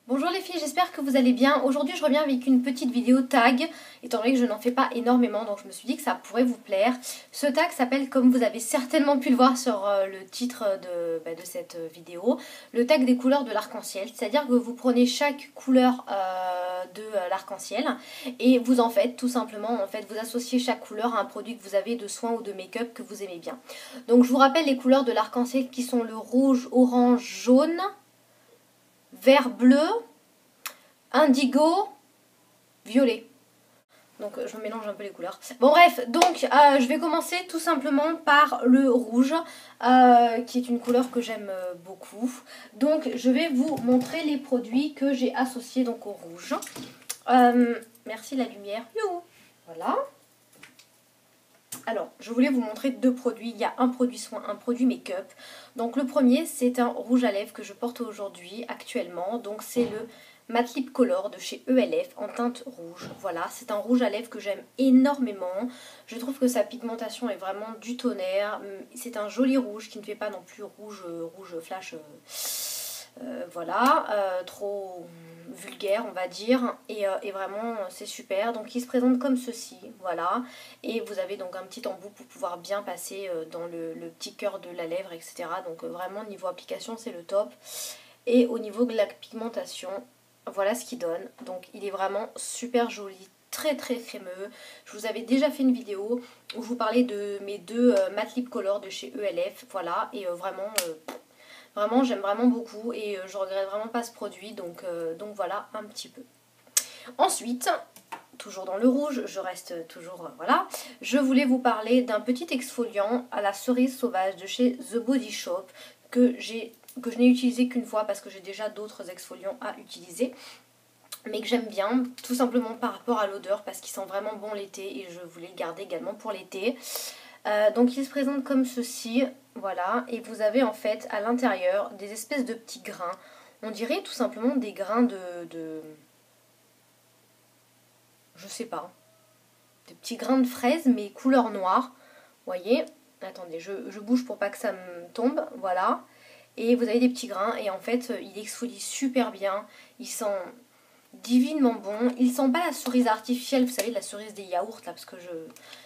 Bonjour les filles, j'espère que vous allez bien. Aujourd'hui je reviens avec une petite vidéo tag, étant donné que je n'en fais pas énormément, donc je me suis dit que ça pourrait vous plaire. Ce tag s'appelle, comme vous avez certainement pu le voir sur le titre de cette vidéo, le tag des couleurs de l'arc-en-ciel. C'est-à-dire que vous prenez chaque couleur de l'arc-en-ciel et vous en faites tout simplement, vous associez chaque couleur à un produit que vous avez de soin ou de make-up que vous aimez bien. Donc je vous rappelle les couleurs de l'arc-en-ciel qui sont le rouge, orange, jaune, vert, bleu, indigo, violet. Donc je mélange un peu les couleurs. Bon bref, donc je vais commencer tout simplement par le rouge, qui est une couleur que j'aime beaucoup. Donc je vais vous montrer les produits que j'ai associés donc au rouge. Merci la lumière. Youhou. Voilà. Alors, je voulais vous montrer deux produits. Il y a un produit soin, un produit make-up. Donc le premier, c'est un rouge à lèvres que je porte aujourd'hui, actuellement. Donc c'est le Matte Lip Color de chez ELF en teinte rouge. Voilà, c'est un rouge à lèvres que j'aime énormément. Je trouve que sa pigmentation est vraiment du tonnerre. C'est un joli rouge qui ne fait pas non plus rouge flash... voilà, trop vulgaire on va dire, et vraiment c'est super. Donc il se présente comme ceci, voilà, et vous avez donc un petit embout pour pouvoir bien passer dans le petit cœur de la lèvre, etc. Donc vraiment niveau application c'est le top, et au niveau de la pigmentation voilà ce qu'il donne. Donc il est vraiment super joli, très très crémeux. Je vous avais déjà fait une vidéo où je vous parlais de mes deux Matte Lip Color de chez ELF, voilà, et vraiment, j'aime vraiment beaucoup et je regrette vraiment pas ce produit, donc voilà un petit peu. Ensuite, toujours dans le rouge, je reste toujours, voilà, je voulais vous parler d'un petit exfoliant à la cerise sauvage de chez The Body Shop que je n'ai utilisé qu'une fois parce que j'ai déjà d'autres exfoliants à utiliser, mais que j'aime bien, tout simplement par rapport à l'odeur, parce qu'il sent vraiment bon l'été et je voulais le garder également pour l'été. Donc il se présente comme ceci, voilà, et vous avez en fait à l'intérieur des espèces de petits grains. On dirait tout simplement des grains je sais pas, des petits grains de fraises mais couleur noire, vous voyez. Attendez, je bouge pour pas que ça me tombe, voilà. Et vous avez des petits grains et en fait il exfolie super bien, il sent divinement bon. Il sent pas la cerise artificielle, vous savez, la cerise des yaourts là, parce que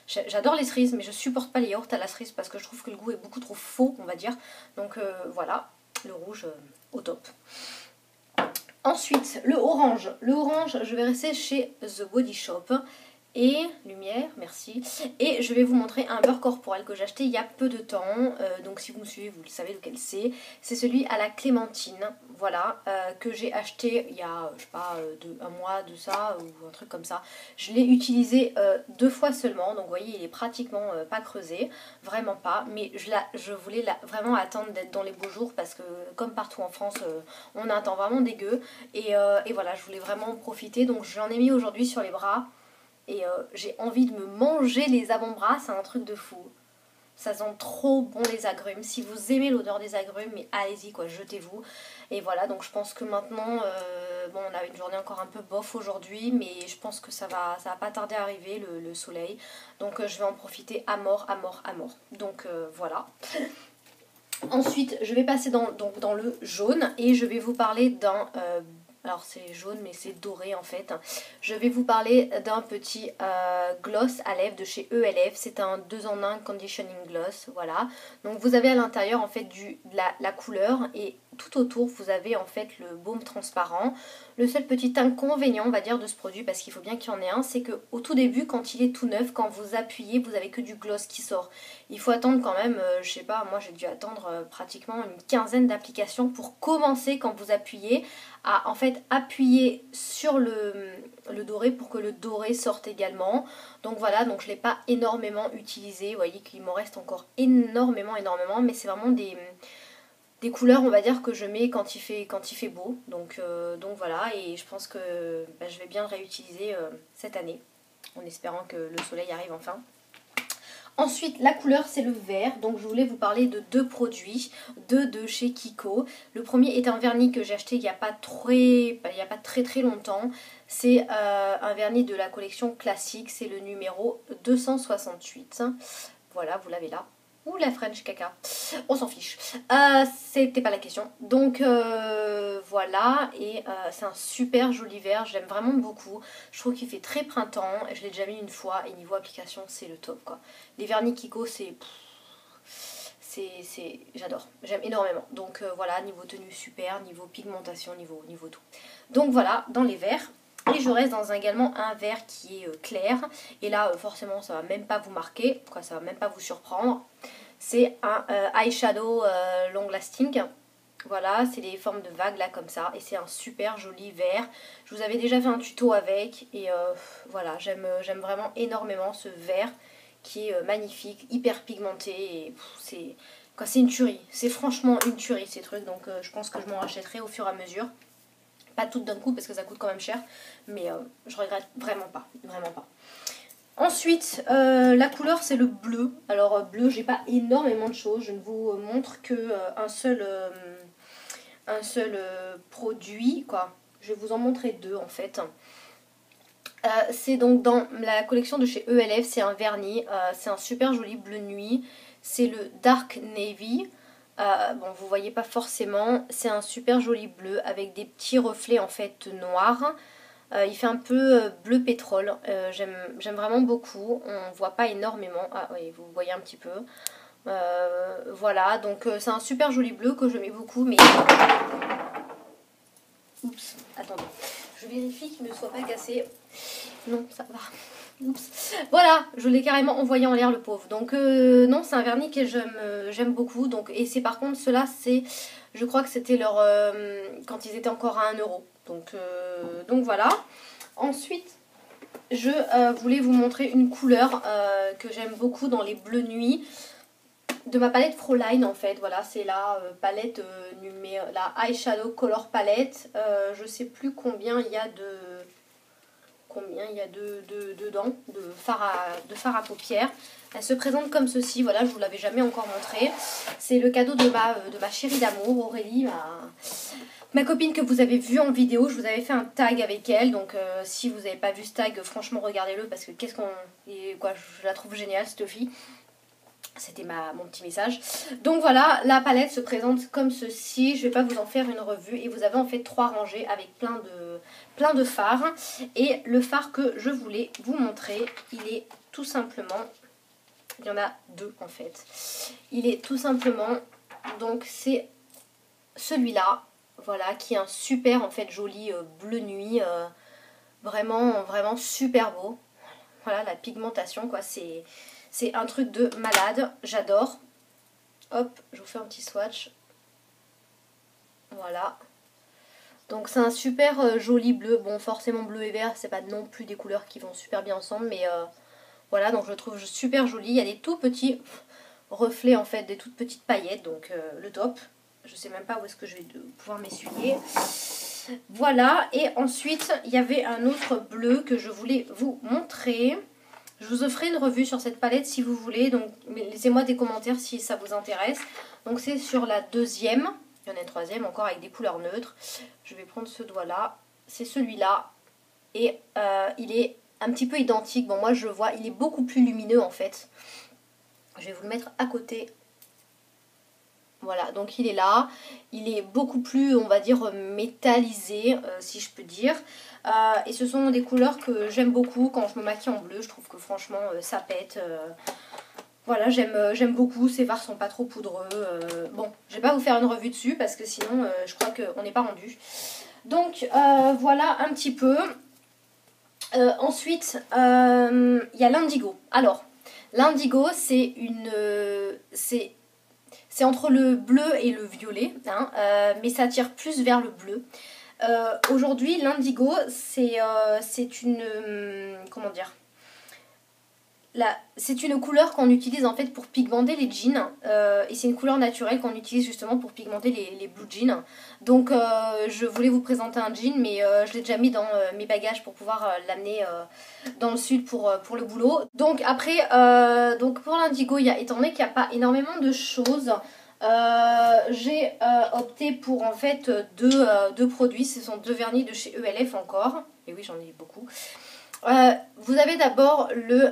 j'adore les cerises, mais je supporte pas les yaourts à la cerise parce que je trouve que le goût est beaucoup trop faux, on va dire. Donc voilà, le rouge au top. Ensuite, le orange. Le orange, je vais rester chez The Body Shop. Et, lumière, merci. Et je vais vous montrer un beurre corporel que j'ai acheté il y a peu de temps. Donc si vous me suivez, vous le savez lequel c'est. C'est celui à la clémentine, voilà, que j'ai acheté il y a, je sais pas, un mois de ça, ou un truc comme ça. Je l'ai utilisé deux fois seulement, donc vous voyez, il est pratiquement pas creusé, vraiment pas. Mais je voulais vraiment attendre d'être dans les beaux jours, parce que comme partout en France, on a un temps vraiment dégueu. Et voilà, je voulais vraiment en profiter, donc j'en ai mis aujourd'hui sur les bras. Et j'ai envie de me manger les avant-bras, c'est un truc de fou. Ça sent trop bon les agrumes. Si vous aimez l'odeur des agrumes, mais allez-y quoi, jetez-vous. Et voilà, donc je pense que maintenant, bon, on a une journée encore un peu bof aujourd'hui, mais je pense que ça va pas tarder à arriver le soleil. Donc je vais en profiter à mort, à mort, à mort. Donc voilà. Ensuite, je vais passer dans le jaune et je vais vous parler d'un... alors c'est jaune mais c'est doré en fait. Je vais vous parler d'un petit gloss à lèvres de chez ELF. C'est un 2 en 1 conditioning gloss, voilà. Donc vous avez à l'intérieur en fait la couleur, et tout autour vous avez en fait le baume transparent. Le seul petit inconvénient on va dire de ce produit, parce qu'il faut bien qu'il y en ait un, c'est que au tout début, quand il est tout neuf, quand vous appuyez, vous avez que du gloss qui sort. Il faut attendre quand même, je sais pas, moi j'ai dû attendre pratiquement une quinzaine d'applications pour commencer, quand vous appuyez, à en fait appuyer sur le doré pour que le doré sorte également. Donc voilà, donc je ne l'ai pas énormément utilisé, vous voyez qu'il m'en reste encore énormément, mais c'est vraiment des couleurs on va dire que je mets quand il fait beau. Donc voilà, et je pense que je vais bien le réutiliser cette année, en espérant que le soleil arrive enfin. Ensuite, la couleur, c'est le vert. Donc, je voulais vous parler de deux produits, deux de chez Kiko. Le premier est un vernis que j'ai acheté il n'y a pas très longtemps. C'est un vernis de la collection classique. C'est le numéro 268. Voilà, vous l'avez là. ou la French caca, on s'en fiche. C'était pas la question. Donc voilà, et c'est un super joli vert, j'aime vraiment beaucoup. Je trouve qu'il fait très printemps, je l'ai déjà mis une fois et niveau application c'est le top quoi. Les vernis Kiko j'adore, j'aime énormément. Donc voilà, niveau tenue super, niveau pigmentation, niveau tout. Donc voilà, dans les verts. Et je reste dans également un vert qui est clair. Et là, forcément, ça va même pas vous marquer, quoi, ça va même pas vous surprendre. C'est un eyeshadow long lasting. Voilà, c'est les formes de vagues là comme ça. Et c'est un super joli vert. Je vous avais déjà fait un tuto avec. Et voilà, j'aime vraiment énormément ce vert qui est magnifique, hyper pigmenté. Et c'est une tuerie. C'est franchement une tuerie ces trucs. Donc je pense que je m'en rachèterai au fur et à mesure. Pas toutes d'un coup parce que ça coûte quand même cher, mais je regrette vraiment pas, vraiment pas. Ensuite, la couleur c'est le bleu. Alors bleu, j'ai pas énormément de choses, je ne vous montre que un seul produit, quoi. Je vais vous en montrer deux en fait. C'est donc dans la collection de chez ELF, c'est un vernis, c'est un super joli bleu nuit, c'est le Dark Navy. Bon, vous voyez pas forcément, c'est un super joli bleu avec des petits reflets en fait noirs. Il fait un peu bleu pétrole, j'aime vraiment beaucoup, on voit pas énormément, ah oui vous voyez un petit peu. Voilà, donc c'est un super joli bleu que je mets beaucoup, mais... Oups, attendez, je vérifie qu'il ne soit pas cassé. Non, ça va. Oups. Voilà, je l'ai carrément envoyé en l'air le pauvre. Donc non, c'est un vernis que j'aime beaucoup. Donc, et c'est par contre, ceux-là, je crois que c'était leur quand ils étaient encore à 1 euro. Donc voilà. Ensuite, je voulais vous montrer une couleur que j'aime beaucoup dans les bleus nuit de ma palette Fräulein en fait. Voilà, c'est la palette la eyeshadow color palette. Je sais plus combien il y a dedans de fard à paupières. Elle se présente comme ceci, voilà, je vous l'avais jamais encore montré. C'est le cadeau de ma chérie d'amour, Aurélie, ma copine que vous avez vue en vidéo. Je vous avais fait un tag avec elle, donc si vous n'avez pas vu ce tag, franchement regardez-le parce que je la trouve géniale cette fille. C'était mon petit message. Donc voilà, la palette se présente comme ceci. Je ne vais pas vous en faire une revue. Et vous avez en fait 3 rangées avec plein de fards. Et le fard que je voulais vous montrer, il est tout simplement... Il y en a 2 en fait. Il est tout simplement... Donc c'est celui-là. Voilà, qui est un super en fait joli bleu nuit. Vraiment, vraiment super beau. Voilà, la pigmentation quoi, c'est un truc de malade, j'adore. Hop, je vous fais un petit swatch. Voilà. Donc c'est un super joli bleu. Bon, forcément bleu et vert, c'est pas non plus des couleurs qui vont super bien ensemble. Mais voilà, donc je le trouve super joli. Il y a des tout petits reflets en fait, des toutes petites paillettes. Donc le top. Je sais même pas où est-ce que je vais pouvoir m'essuyer. Voilà, et ensuite il y avait un autre bleu que je voulais vous montrer. Je vous ferai une revue sur cette palette si vous voulez, donc laissez-moi des commentaires si ça vous intéresse. Donc c'est sur la deuxième, il y en a une troisième encore avec des couleurs neutres. Je vais prendre ce doigt-là, c'est celui-là, et il est un petit peu identique. Bon moi je le vois, il est beaucoup plus lumineux en fait. Je vais vous le mettre à côté. Voilà, donc il est là, il est beaucoup plus, on va dire, métallisé, si je peux dire. Et ce sont des couleurs que j'aime beaucoup quand je me maquille en bleu. Je trouve que franchement, ça pète. Voilà, j'aime beaucoup. Ces fards sont pas trop poudreux. Bon, je vais pas vous faire une revue dessus parce que sinon, je crois qu'on n'est pas rendu. Donc, voilà un petit peu. Ensuite, il y a l'indigo. Alors, l'indigo, c'est entre le bleu et le violet, hein, mais ça tire plus vers le bleu. Aujourd'hui, l'indigo, c'est une... comment dire, c'est une couleur qu'on utilise en fait pour pigmenter les jeans. Et c'est une couleur naturelle qu'on utilise justement pour pigmenter les blue jeans. Donc je voulais vous présenter un jean, mais je l'ai déjà mis dans mes bagages pour pouvoir l'amener dans le sud pour le boulot. Donc après, donc pour l'indigo, étant donné qu'il n'y a pas énormément de choses, j'ai opté pour en fait deux produits. Ce sont 2 vernis de chez ELF encore. Et oui, j'en ai beaucoup. Vous avez d'abord le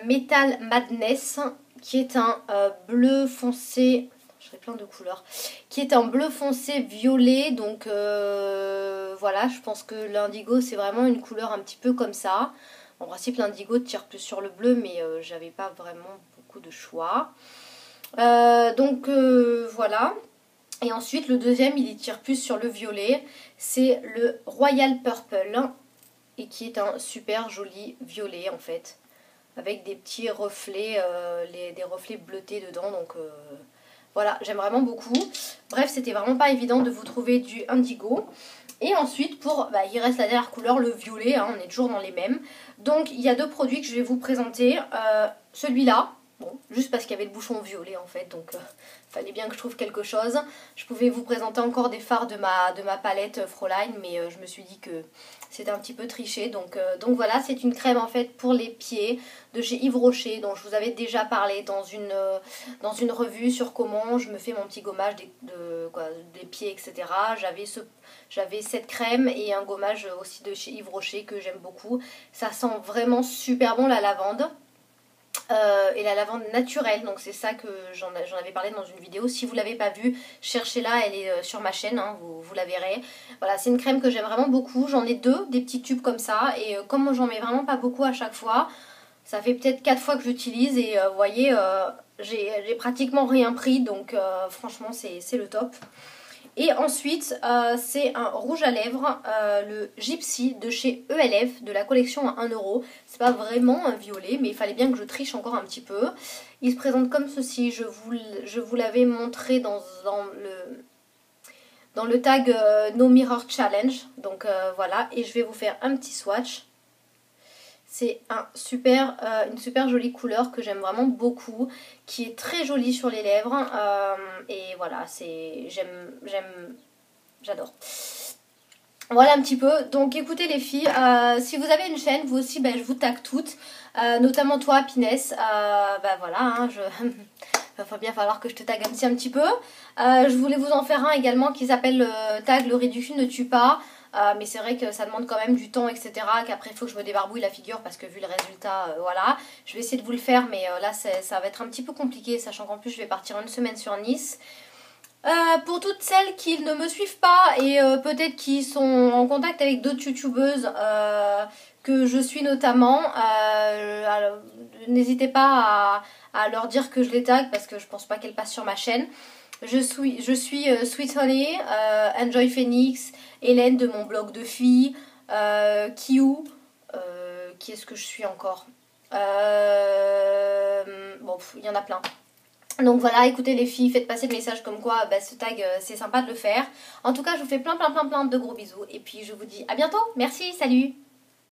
Metal Madness qui est un bleu foncé, je fais plein de couleurs, qui est un bleu foncé violet, donc voilà, je pense que l'indigo c'est vraiment une couleur un petit peu comme ça. En principe l'indigo tire plus sur le bleu, mais j'avais pas vraiment beaucoup de choix. Donc voilà. Et ensuite le deuxième il y tire plus sur le violet, c'est le Royal Purple, et qui est un super joli violet en fait, avec des petits reflets, des reflets bleutés dedans, donc voilà, j'aime vraiment beaucoup. Bref, c'était vraiment pas évident de vous trouver du indigo. Et ensuite, il reste la dernière couleur, le violet, hein, on est toujours dans les mêmes. Donc il y a deux produits que je vais vous présenter. Celui-là, bon, juste parce qu'il y avait le bouchon violet en fait, donc fallait bien que je trouve quelque chose. Je pouvais vous présenter encore des fards de ma palette Fräulein, mais je me suis dit que c'était un petit peu triché. Donc voilà, c'est une crème en fait pour les pieds de chez Yves Rocher, dont je vous avais déjà parlé dans une revue sur comment je me fais mon petit gommage des pieds, etc. J'avais cette crème et un gommage aussi de chez Yves Rocher que j'aime beaucoup. Ça sent vraiment super bon la lavande. Et la lavande naturelle, donc c'est ça que j'en avais parlé dans une vidéo. Si vous ne l'avez pas vue, cherchez-la, elle est sur ma chaîne, hein, vous la verrez. Voilà, c'est une crème que j'aime vraiment beaucoup. J'en ai deux, des petits tubes comme ça, et comme j'en mets vraiment pas beaucoup à chaque fois, ça fait peut-être 4 fois que j'utilise, et vous voyez, j'ai pratiquement rien pris, donc franchement c'est le top. Et ensuite, c'est un rouge à lèvres, le Gypsy de chez ELF, de la collection à 1€. C'est pas vraiment un violet, mais il fallait bien que je triche encore un petit peu. Il se présente comme ceci, je vous l'avais montré dans le tag No Mirror Challenge. Donc voilà, et je vais vous faire un petit swatch. C'est une super jolie couleur que j'aime vraiment beaucoup, qui est très jolie sur les lèvres, et voilà, j'adore. Voilà un petit peu. Donc écoutez les filles, si vous avez une chaîne, vous aussi, je vous tag toutes, notamment toi Happiness, voilà, hein, il va bien falloir que je te tag un petit peu. Je voulais vous en faire un également qui s'appelle tag le ridicule ne tue pas. Mais c'est vrai que ça demande quand même du temps, etc. Qu'après il faut que je me débarbouille la figure parce que vu le résultat, voilà. Je vais essayer de vous le faire, mais là ça va être un petit peu compliqué, sachant qu'en plus je vais partir une semaine sur Nice. Pour toutes celles qui ne me suivent pas et peut-être qui sont en contact avec d'autres youtubeuses que je suis notamment, n'hésitez pas à leur dire que je les tag parce que je pense pas qu'elles passent sur ma chaîne. Je suis Sweet Honey, Enjoy Phoenix, Hélène de mon blog de filles, Kiou, qui est-ce que je suis encore, bon, il y en a plein. Donc voilà, écoutez les filles, faites passer le message comme quoi ce tag c'est sympa de le faire. En tout cas, je vous fais plein de gros bisous et puis je vous dis à bientôt. Merci, salut!